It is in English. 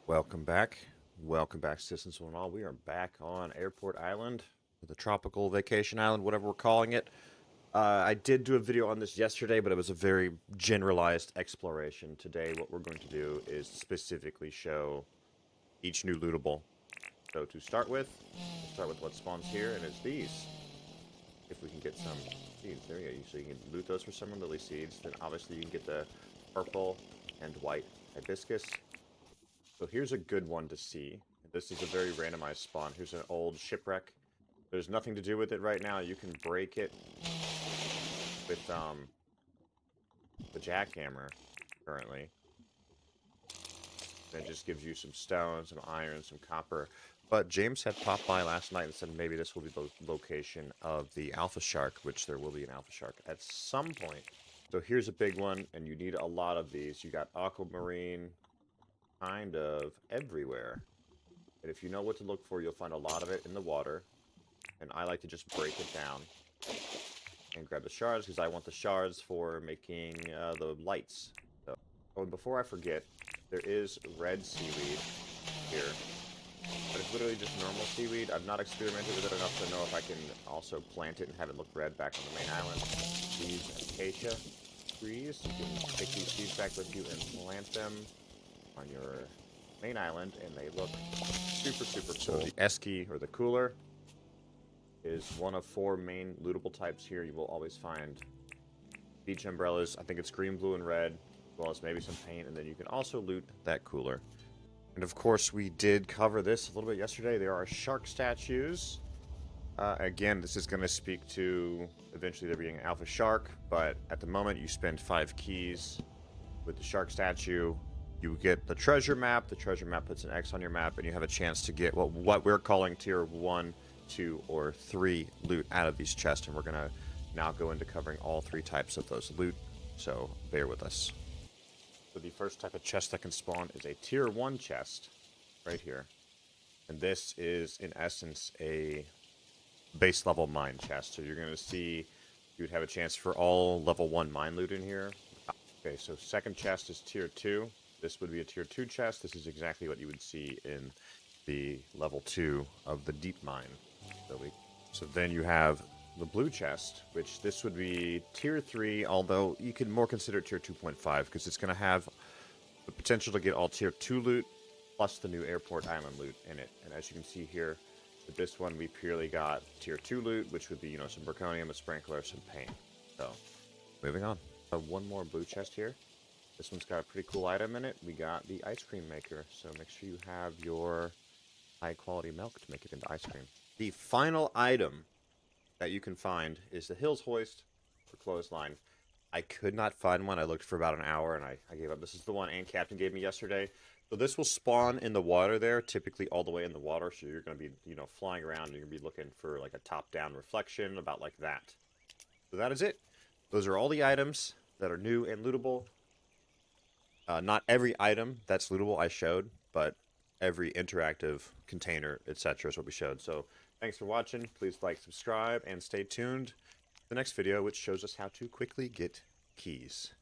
Welcome back. Welcome back, citizens and all. We are back on Airport Island, the tropical vacation island, whatever we're calling it. I did do a video on this yesterday, but it was a very generalized exploration. Today, what we're going to do is specifically show each new lootable. So to start with, we'll start with what spawns here, and it's these. If we can get some seeds, there you go. So you can loot those for summer lily seeds. Then obviously you can get the purple and white hibiscus. So here's a good one to see. This is a very randomized spawn. Here's an old shipwreck. There's nothing to do with it right now. You can break it with the jackhammer currently. And it just gives you some stone, some iron, some copper. But James had popped by last night and said maybe this will be the location of the alpha shark, which there will be an alpha shark at some point. So here's a big one, and you need a lot of these. You got aquamarine kind of everywhere. And if you know what to look for, you'll find a lot of it in the water. And I like to just break it down and grab the shards because I want the shards for making the lights. So, oh, and before I forget, there is red seaweed here. But it's literally just normal seaweed. I've not experimented with it enough to know if I can also plant it and have it look red back on the main island. These acacia trees, you can take these seeds back with you and plant them on your main island, and they look super, super cool. So the esky, or the cooler, is one of 4 main lootable types here. You will always find beach umbrellas. I think it's green, blue, and red, as well as maybe some paint, and then you can also loot that cooler. And of course, we did cover this a little bit yesterday. There are shark statues. Again, this is going to speak to eventually there being an alpha shark, but at the moment you spend 5 keys with the shark statue. You get the treasure map. The treasure map puts an X on your map, and you have a chance to get what we're calling tier 1, 2, or 3 loot out of these chests, and we're going to now go into covering all 3 types of those loot, so bear with us. So the first type of chest that can spawn is a tier 1 chest, right here. And this is, in essence, a base level mine chest. So you're going to see you would have a chance for all level 1 mine loot in here. Okay, so second chest is tier 2. This would be a tier 2 chest. This is exactly what you would see in the level 2 of the deep mine. So then you have the blue chest, which this would be tier 3, although you could more consider it tier 2.5 because it's going to have the potential to get all tier 2 loot plus the new airport island loot in it. And as you can see here, with this one we purely got tier 2 loot, which would be, you know, some zirconium, a sprinkler, some paint. So, moving on. One more blue chest here. This one's got a pretty cool item in it. We got the ice cream maker, so make sure you have your high quality milk to make it into ice cream. The final item that you can find is the Hills Hoist for clothesline. I could not find one. I looked for about an hour and I gave up. This is the one Ann Captain gave me yesterday. So this will spawn in the water there, typically all the way in the water. So you're going to be, you know, flying around. And you're going to be looking for like a top-down reflection, about like that. So that is it. Those are all the items that are new and lootable. Not every item that's lootable I showed, but every interactive container, etc. is what we showed. So thanks for watching. Please like, subscribe, and stay tuned for the next video, which shows us how to quickly get keys.